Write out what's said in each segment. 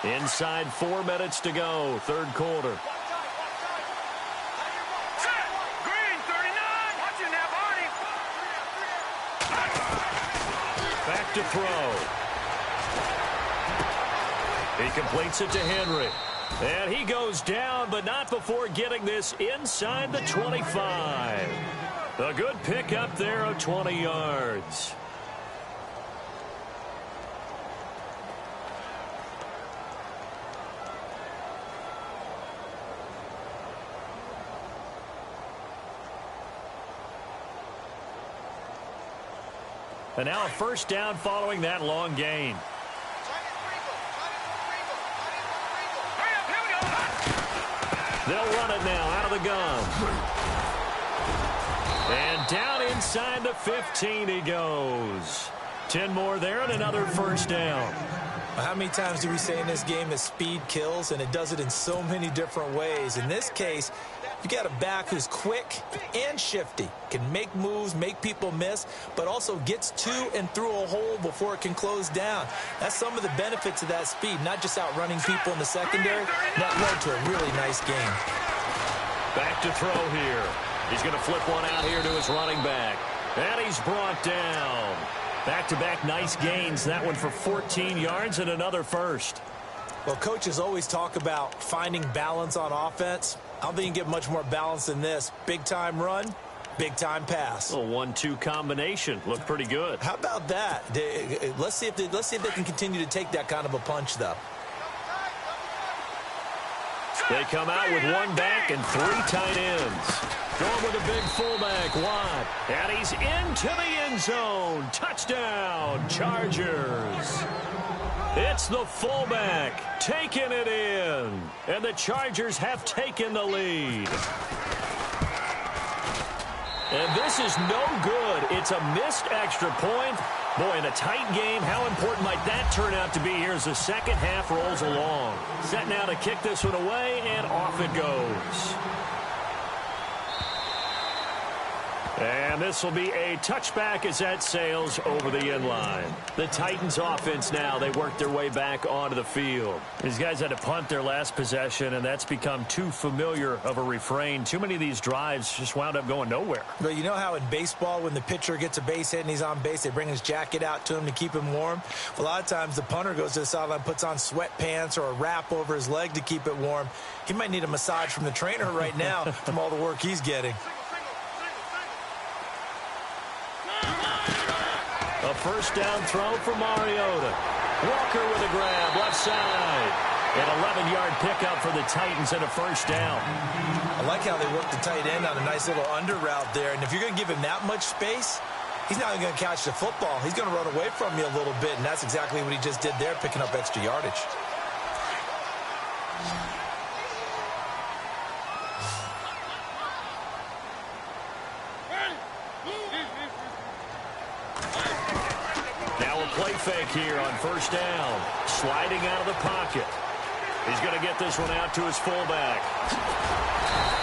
Inside 4 minutes to go, third quarter. Back to throw. He completes it to Henry. And he goes down, but not before getting this inside the 25. A good pickup there of 20 yards. And now a first down following that long gain. They'll run it now out of the gun. And down inside the 15 he goes. 10 more there and another first down. How many times do we say in this game that speed kills, and it does it in so many different ways? In this case, you got a back who's quick and shifty, can make moves, make people miss, but also gets to and through a hole before it can close down. That's some of the benefits of that speed, not just outrunning people in the secondary. That led to a really nice game. Back to throw here. He's going to flip one out here to his running back. And he's brought down. Back-to-back nice gains. That one for 14 yards and another first. Well, coaches always talk about finding balance on offense. I don't think you can get much more balance than this. Big-time run, big-time pass. A 1-2 combination. Looked pretty good. How about that? Let's see if they can continue to take that kind of a punch, though. They come out with one back and 3 tight ends. Going with a big fullback, Watt. And he's into the end zone. Touchdown, Chargers. It's the fullback taking it in. And the Chargers have taken the lead. And this is no good. It's a missed extra point. Boy, in a tight game, how important might that turn out to be here as the second half rolls along. Set now to kick this one away, and off it goes. And this will be a touchback as that sails over the end line. The Titans offense now, they work their way back onto the field. These guys had to punt their last possession, and that's become too familiar of a refrain. Too many of these drives just wound up going nowhere. But you know how in baseball, when the pitcher gets a base hit and he's on base, they bring his jacket out to him to keep him warm? A lot of times the punter goes to the sideline, puts on sweatpants or a wrap over his leg to keep it warm. He might need a massage from the trainer right now from all the work he's getting. A first down throw for Mariota. Walker with a grab, left side. An 11-yard pickup for the Titans and a first down. I like how they work the tight end on a nice little under route there. And if you're going to give him that much space, he's not even going to catch the football. He's going to run away from you a little bit, and that's exactly what he just did there, picking up extra yardage. Play fake here on first down. Sliding out of the pocket. He's going to get this one out to his fullback.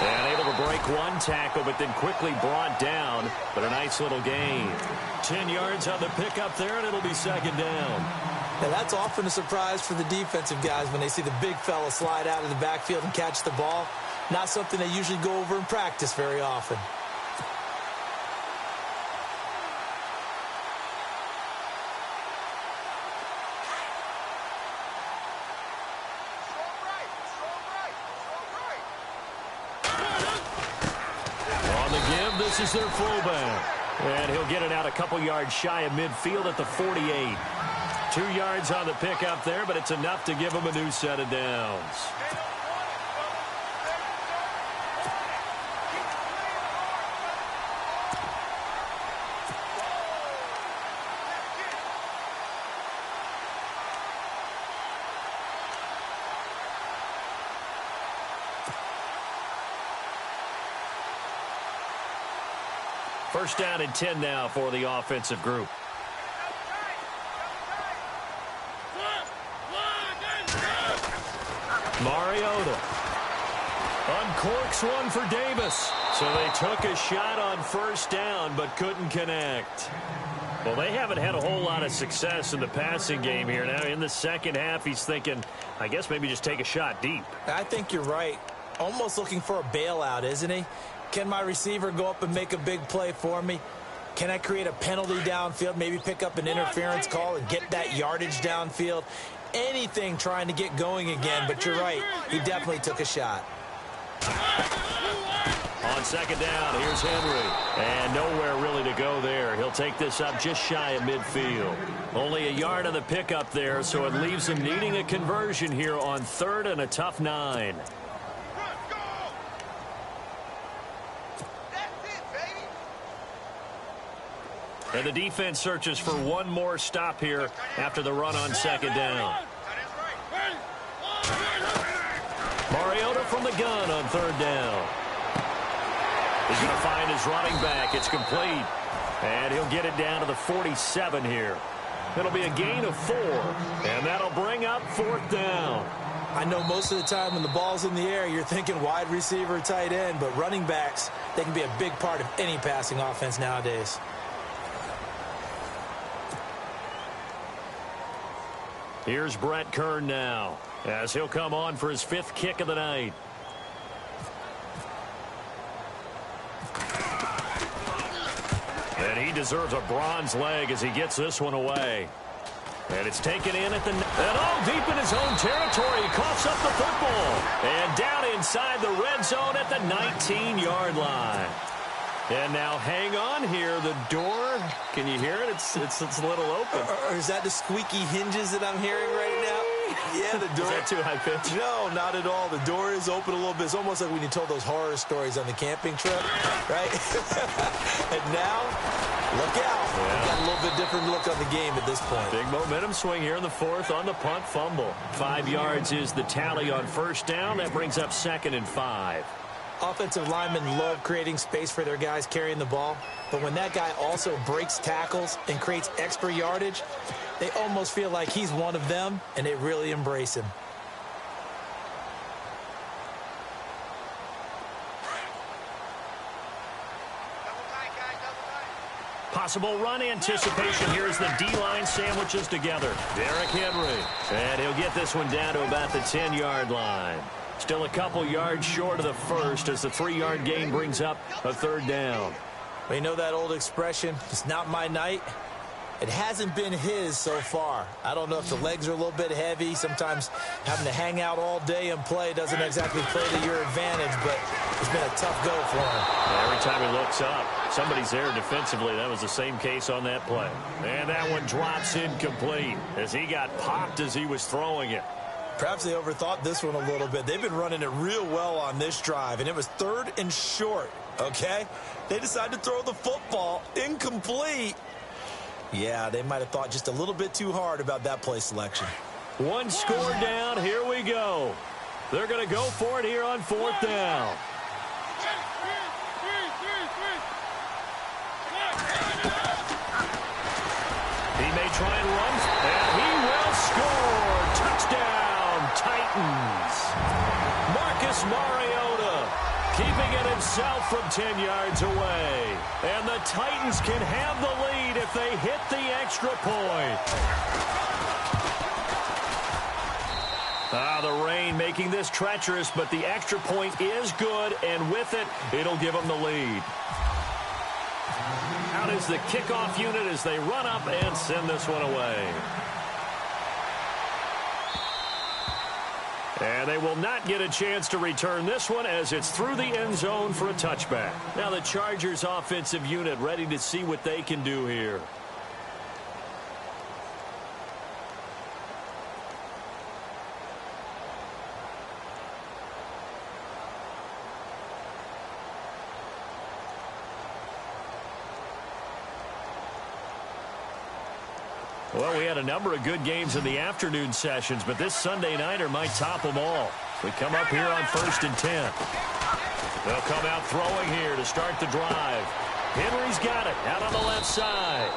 And able to break one tackle, but then quickly brought down. But a nice little gain. 10 yards on the pickup there, and it'll be second down. Now that's often a surprise for the defensive guys when they see the big fella slide out of the backfield and catch the ball. Not something they usually go over in practice very often. This is their fullback. And he'll get it out a couple yards shy of midfield at the 48. 2 yards on the pickup there, but it's enough to give him a new set of downs. First down and 10 now for the offensive group. Mariota. corks one for Davis. So they took a shot on first down but couldn't connect. Well, they haven't had a whole lot of success in the passing game here. Now in the second half, he's thinking, I guess maybe just take a shot deep. I think you're right. Almost looking for a bailout, isn't he? Can my receiver go up and make a big play for me? Can I create a penalty downfield, maybe pick up an interference call and get that yardage downfield? Anything trying to get going again, but you're right. He definitely took a shot. On second down, here's Henry. And nowhere really to go there. He'll take this up just shy of midfield. Only a yard of the pickup there, so it leaves him needing a conversion here on third and a tough 9. And the defense searches for one more stop here after the run on second down. Mariota from the gun on third down. He's going to find his running back. It's complete. And he'll get it down to the 47 here. It'll be a gain of 4. And that'll bring up fourth down. I know most of the time when the ball's in the air, you're thinking wide receiver, tight end, but running backs, they can be a big part of any passing offense nowadays. Here's Brett Kern now, as he'll come on for his 5th kick of the night. And he deserves a bronze leg as he gets this one away. And it's taken in at the... And all deep in his own territory. He coughs up the football. And down inside the red zone at the 19-yard line. And now hang on here. The door, can you hear it? It's a little open. Or is that the squeaky hinges that I'm hearing right now? Yeah, the door. Is that too high pitch? No, not at all. The door is open a little bit. It's almost like when you told those horror stories on the camping trip, right? And now, look out. Yeah. We've got a little bit different look on the game at this point. Big momentum swing here in the 4th on the punt fumble. 5 yards is the tally on first down. That brings up 2nd and 5. Offensive linemen love creating space for their guys carrying the ball, but when that guy also breaks tackles and creates extra yardage, they almost feel like he's one of them, and they really embrace him. Possible run anticipation here as the D-line sandwiches together. Derrick Henry. And he'll get this one down to about the 10-yard line. Still a couple yards short of the first as the 3-yard gain brings up a third down. Well, you know that old expression, it's not my night? It hasn't been his so far. I don't know if the legs are a little bit heavy. Sometimes having to hang out all day and play doesn't exactly play to your advantage, but it's been a tough go for him. Every time he looks up, somebody's there defensively. That was the same case on that play. And that one drops incomplete as he got popped as he was throwing it. Perhaps they overthought this one a little bit. They've been running it real well on this drive, and it was 3rd and short, okay? They decided to throw the football incomplete. Yeah, they might have thought just a little bit too hard about that play selection. One score down. Here we go. They're going to go for it here on 4th down. He may try and run, and he will score. Touchdown, Titans. Marcus Mariota keeping it himself from 10 yards away. And the Titans can have the lead if they hit the extra point. The rain making this treacherous, but the extra point is good, and with it, it'll give them the lead. Out is the kickoff unit as they run up and send this one away. And they will not get a chance to return this one as it's through the end zone for a touchback. Now the Chargers offensive unit ready to see what they can do here. Well, we had a number of good games in the afternoon sessions, but this Sunday nighter might top them all. We come up here on 1st and 10. They'll come out throwing here to start the drive. Henry's got it out on the left side.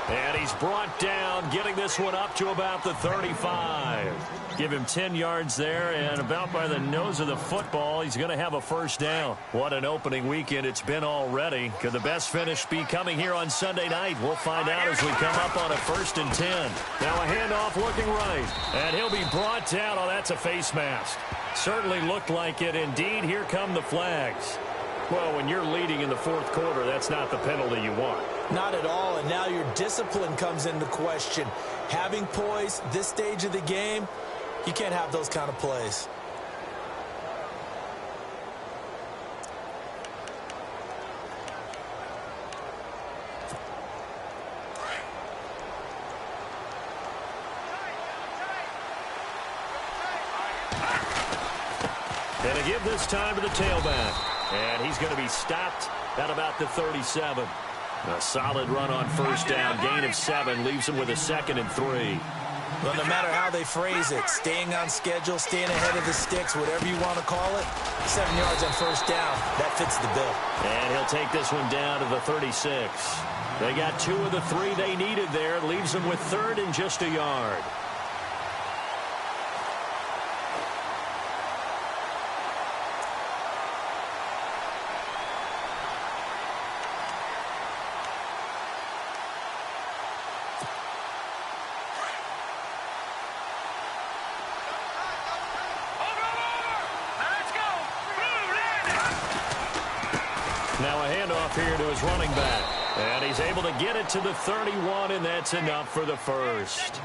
And he's brought down, getting this one up to about the 35. Give him 10 yards there, and about by the nose of the football, he's going to have a first down. What an opening weekend it's been already. Could the best finish be coming here on Sunday night? We'll find out as we come up on a 1st and 10. Now a handoff looking right, and he'll be brought down. Oh, that's a face mask. Certainly looked like it. Indeed, here come the flags. Well, when you're leading in the 4th quarter, that's not the penalty you want. Not at all, and now your discipline comes into question. Having poise this stage of the game, you can't have those kind of plays. And a give this time to the tailback. And he's going to be stopped at about the 37. A solid run on first down. Gain of 7 leaves him with a 2nd and 3. Well, no matter how they phrase it, staying on schedule, staying ahead of the sticks, whatever you want to call it, 7 yards on first down, that fits the bill. And he'll take this one down to the 36. They got 2 of the 3 they needed there. Leaves them with 3rd and just a yard. Now a handoff here to his running back. And he's able to get it to the 31, and that's enough for the first.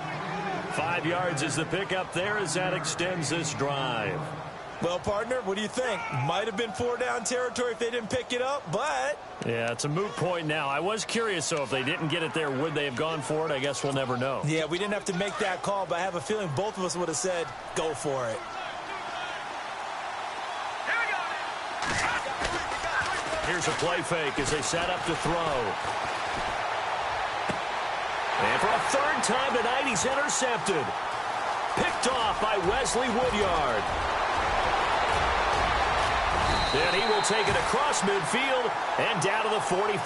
5 yards is the pickup there as that extends this drive. Well, partner, what do you think? Might have been 4-down territory if they didn't pick it up, but... Yeah, it's a moot point now. I was curious, so if they didn't get it there, would they have gone for it? I guess we'll never know. Yeah, we didn't have to make that call, but I have a feeling both of us would have said, go for it. Here's a play fake as they set up to throw. And for a 3rd time tonight, he's intercepted. Picked off by Wesley Woodyard. And he will take it across midfield and down to the 45.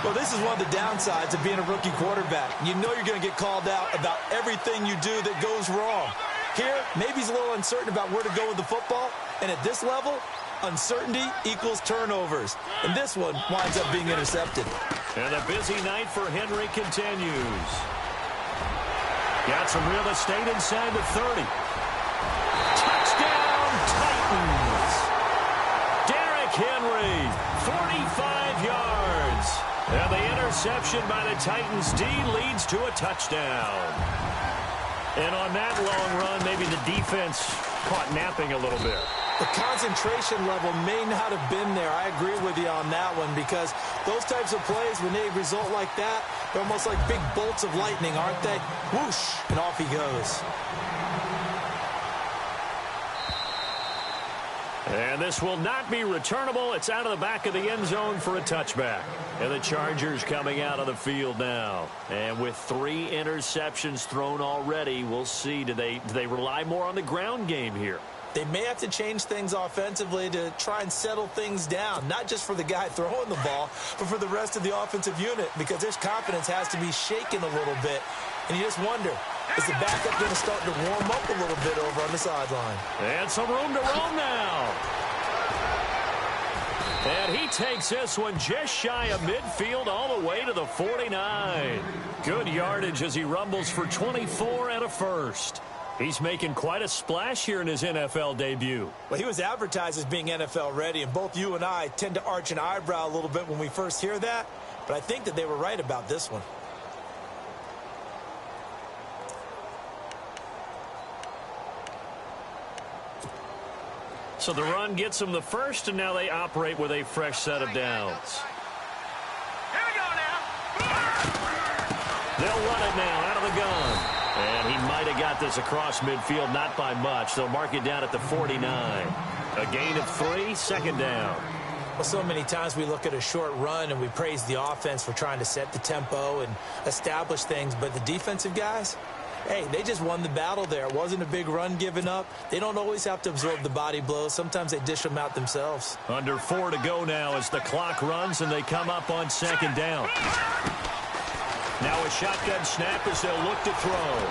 Well, this is one of the downsides of being a rookie quarterback. You know you're going to get called out about everything you do that goes wrong. Here, maybe he's a little uncertain about where to go with the football, and at this level, uncertainty equals turnovers. And this one winds up being intercepted. And a busy night for Henry continues. Got some real estate inside the 30. Touchdown, Titans. Derrick Henry, 45 yards. And the interception by the Titans D leads to a touchdown. And on that long run, maybe the defense caught napping a little bit. The concentration level may not have been there. I agree with you on that one because those types of plays, when they result like that, they're almost like big bolts of lightning, aren't they? Whoosh, and off he goes. And this will not be returnable. It's out of the back of the end zone for a touchback. And the Chargers coming out of the field now. And with 3 interceptions thrown already, we'll see. Do they rely more on the ground game here? They may have to change things offensively to try and settle things down, not just for the guy throwing the ball, but for the rest of the offensive unit, because their confidence has to be shaken a little bit. And you just wonder, is the backup going to start to warm up a little bit over on the sideline? And some room to roam now. And he takes this one just shy of midfield all the way to the 49. Good yardage as he rumbles for 24 and a first. He's making quite a splash here in his NFL debut. Well, he was advertised as being NFL ready, and both you and I tend to arch an eyebrow a little bit when we first hear that, but I think that they were right about this one. So the run gets them the first, and now they operate with a fresh set of downs. Here we go now. They'll run it now out of the gun. And he might have got this across midfield, not by much. They'll mark it down at the 49. A gain of 3, 2nd down. Well, so many times we look at a short run and we praise the offense for trying to set the tempo and establish things, but the defensive guys, Hey, they just won the battle there. It wasn't a big run given up. They don't always have to absorb the body blows. Sometimes they dish them out themselves. Under 4 to go now as the clock runs and they come up on second down. Now a shotgun snap as they'll look to throw.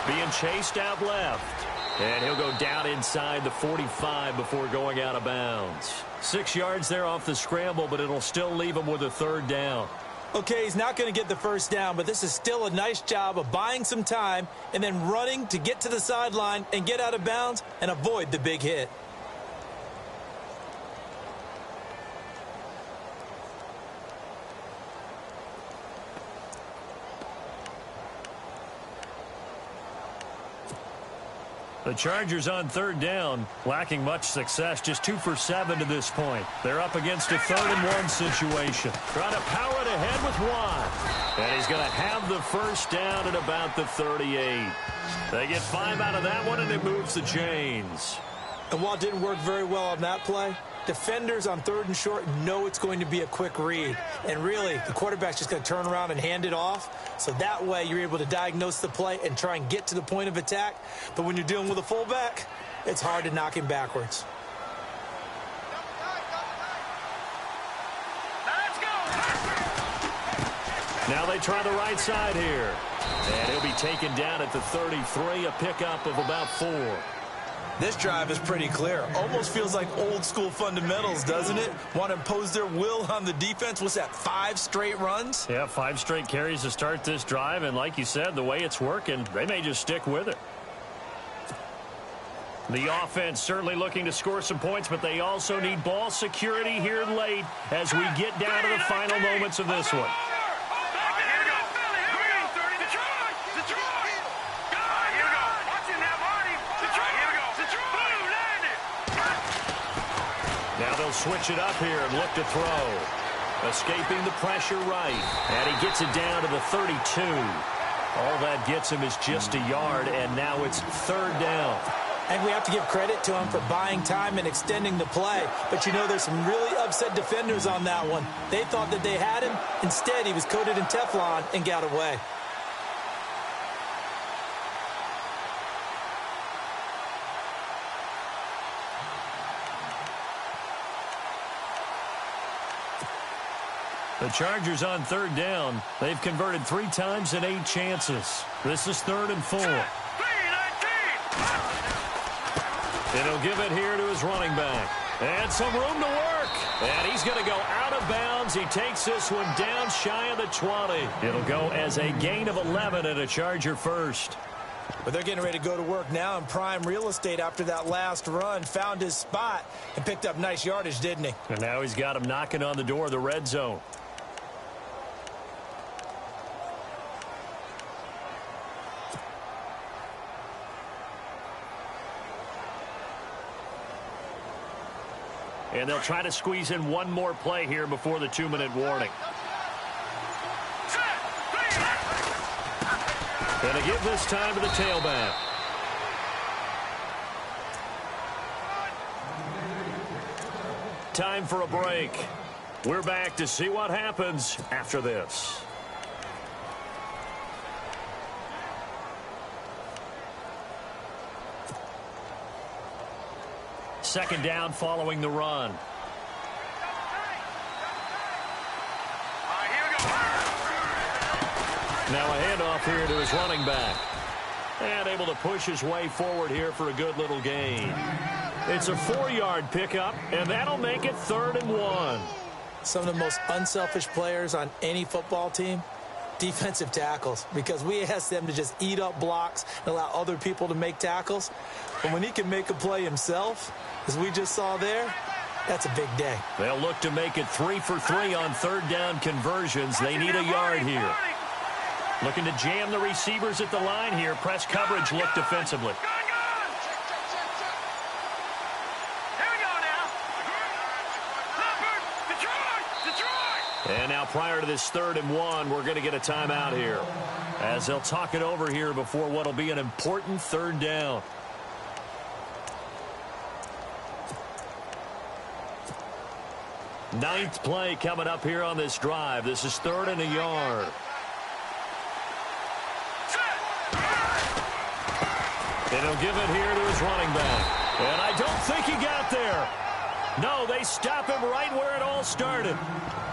Being chased out left. And he'll go down inside the 45 before going out of bounds. 6 yards there off the scramble, but it'll still leave him with a third down. Okay, he's not going to get the first down, but this is still a nice job of buying some time and then running to get to the sideline and get out of bounds and avoid the big hit. The Chargers on third down, lacking much success, just 2 for 7 to this point. They're up against a 3rd-and-1 situation. Trying to power it ahead with Watt. And he's going to have the first down at about the 38. They get 5 out of that one, and it moves the chains. And while it didn't work very well on that play, defenders on 3rd and short know it's going to be a quick read. And really, the quarterback's just going to turn around and hand it off. So that way, you're able to diagnose the play and try and get to the point of attack. But when you're dealing with a fullback, it's hard to knock him backwards. Now they try the right side here. And he'll be taken down at the 33, a pickup of about 4. This drive is pretty clear. Almost feels like old school fundamentals, doesn't it? Want to impose their will on the defense. What's that, 5 straight runs? Yeah, 5 straight carries to start this drive. And like you said, the way it's working, they may just stick with it. The offense certainly looking to score some points, but they also need ball security here late as we get down to the final moments of this one. Switch it up here and look to throw. Escaping the pressure right. And he gets it down to the 32. All that gets him is just a yard, and now it's 3rd down. And we have to give credit to him for buying time and extending the play. But you know, there's some really upset defenders on that one. They thought that they had him. Instead, he was coated in Teflon and got away. The Chargers on 3rd down. They've converted 3 times in 8 chances. This is 3rd and 4. And he'll give it here to his running back. And some room to work. And he's going to go out of bounds. He takes this one down shy of the 20. It'll go as a gain of 11 and a Charger first. But they're getting ready to go to work now in prime real estate after that last run. Found his spot and picked up nice yardage, didn't he? And now he's got him knocking on the door of the red zone. And they'll try to squeeze in one more play here before the 2-minute warning. And to give this time to the tailback. Time for a break. We're back to see what happens after this. Second down following the run. Now a handoff here to his running back. And able to push his way forward here for a good little gain. It's a 4-yard pickup, and that'll make it 3rd and 1. Some of the most unselfish players on any football team, defensive tackles, because we ask them to just eat up blocks and allow other people to make tackles. But when he can make a play himself, as we just saw there, that's a big day. They'll look to make it 3 for 3 on 3rd down conversions. They need a yard here. Looking to jam the receivers at the line here. Press coverage look defensively. And now prior to this 3rd and 1, we're going to get a timeout here, as they'll talk it over here before what will be an important 3rd down. Ninth play coming up here on this drive. This is 3rd and a yard. And he'll give it here to his running back. And I don't think he got there. No, they stop him right where it all started.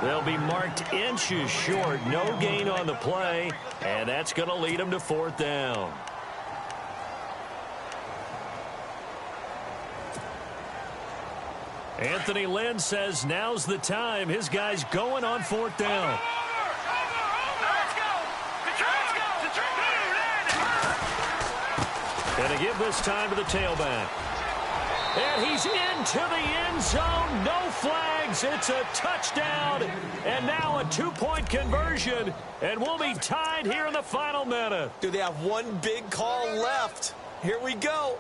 They'll be marked inches short. No gain on the play. And that's going to lead them to 4th down. Anthony Lynn says now's the time. His guy's going on 4th down. And to give this time to the tailback. And he's into the end zone. No flags. It's a touchdown. And now a 2-point conversion. And we'll be tied here in the final minute. Do they have one big call left? Here we go.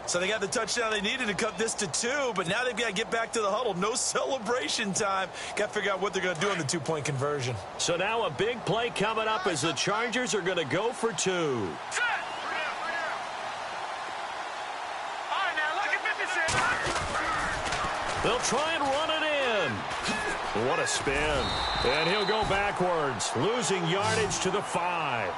So they got the touchdown they needed to cut this to 2, but now they've got to get back to the huddle. No celebration time. Got to figure out what they're going to do on the 2-point conversion. So now a big play coming up as the Chargers are going to go for 2. They'll try and run it in. What a spin. And he'll go backwards, losing yardage to the 5.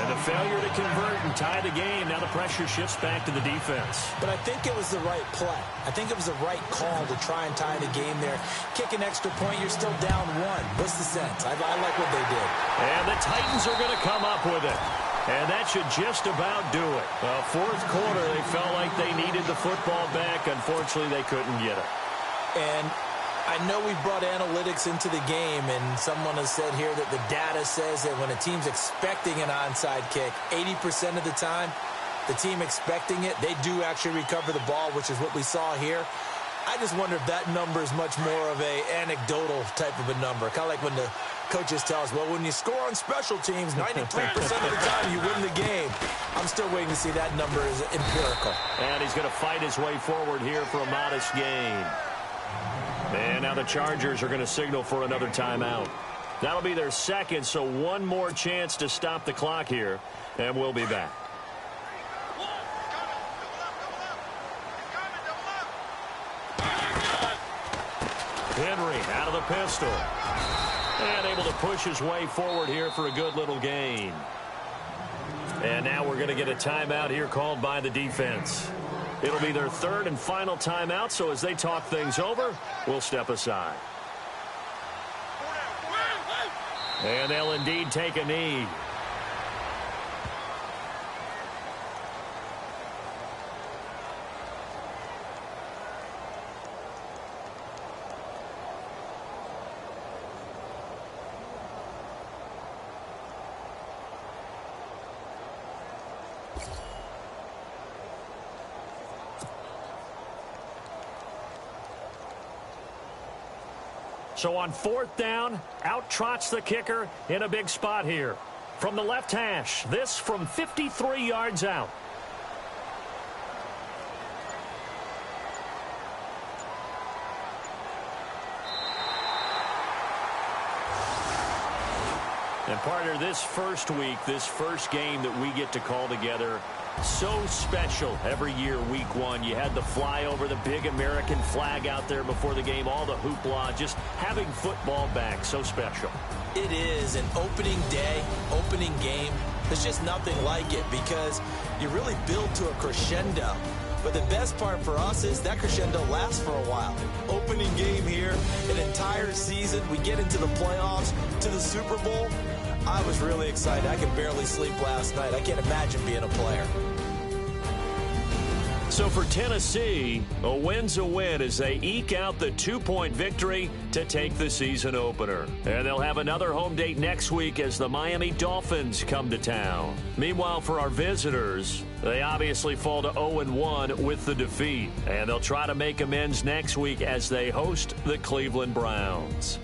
And a failure to convert and tie the game. Now the pressure shifts back to the defense. But I think it was the right play. I think it was the right call to try and tie the game there. Kick an extra point, you're still down 1. What's the sense? I like what they did. And the Titans are going to come up with it. And that should just about do it. Well, 4th quarter, they felt like they needed the football back. Unfortunately, they couldn't get it. And I know we brought analytics into the game, and someone has said here that the data says that when a team's expecting an onside kick, 80% of the time, the team expecting it, they do actually recover the ball, which is what we saw here. I just wonder if that number is much more of a anecdotal type of a number. Kind of like when the coaches tell us, well, when you score on special teams, 93% of the time you win the game. I'm still waiting to see that number is empirical. And he's going to fight his way forward here for a modest gain. And now the Chargers are going to signal for another timeout. That'll be their 2nd, so one more chance to stop the clock here, and we'll be back. Henry out of the pistol. And able to push his way forward here for a good little gain. And now we're going to get a timeout here called by the defense. It'll be their 3rd and final timeout, so as they talk things over, we'll step aside. And they'll indeed take a knee. So on 4th down, out trots the kicker in a big spot here. From the left hash, this from 53 yards out. And partner, this first week, this first game that we get to call together, so special every year, week 1. You had the flyover, the big American flag out there before the game, all the hoopla, just having football back, so special. It is an opening day, opening game. There's just nothing like it because you really build to a crescendo. But the best part for us is that crescendo lasts for a while. Opening game here, an entire season. We get into the playoffs, to the Super Bowl. I was really excited. I could barely sleep last night. I can't imagine being a player. So for Tennessee, a win's a win as they eke out the 2-point victory to take the season opener. And they'll have another home date next week as the Miami Dolphins come to town. Meanwhile, for our visitors, they obviously fall to 0-1 with the defeat. And they'll try to make amends next week as they host the Cleveland Browns.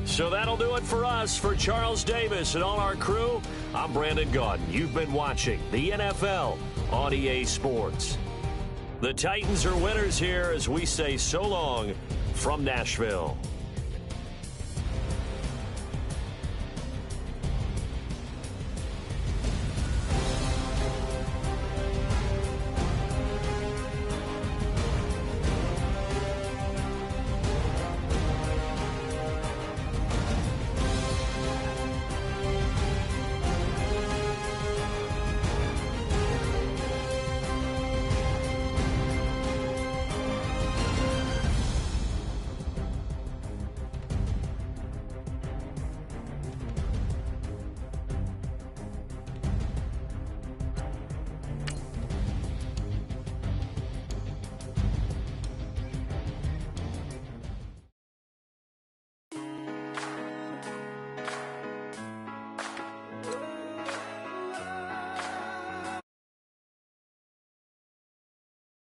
So that'll do it for us. For Charles Davis and all our crew, I'm Brandon Gaudin. You've been watching the NFL on EA Sports. The Titans are winners here as we say so long from Nashville.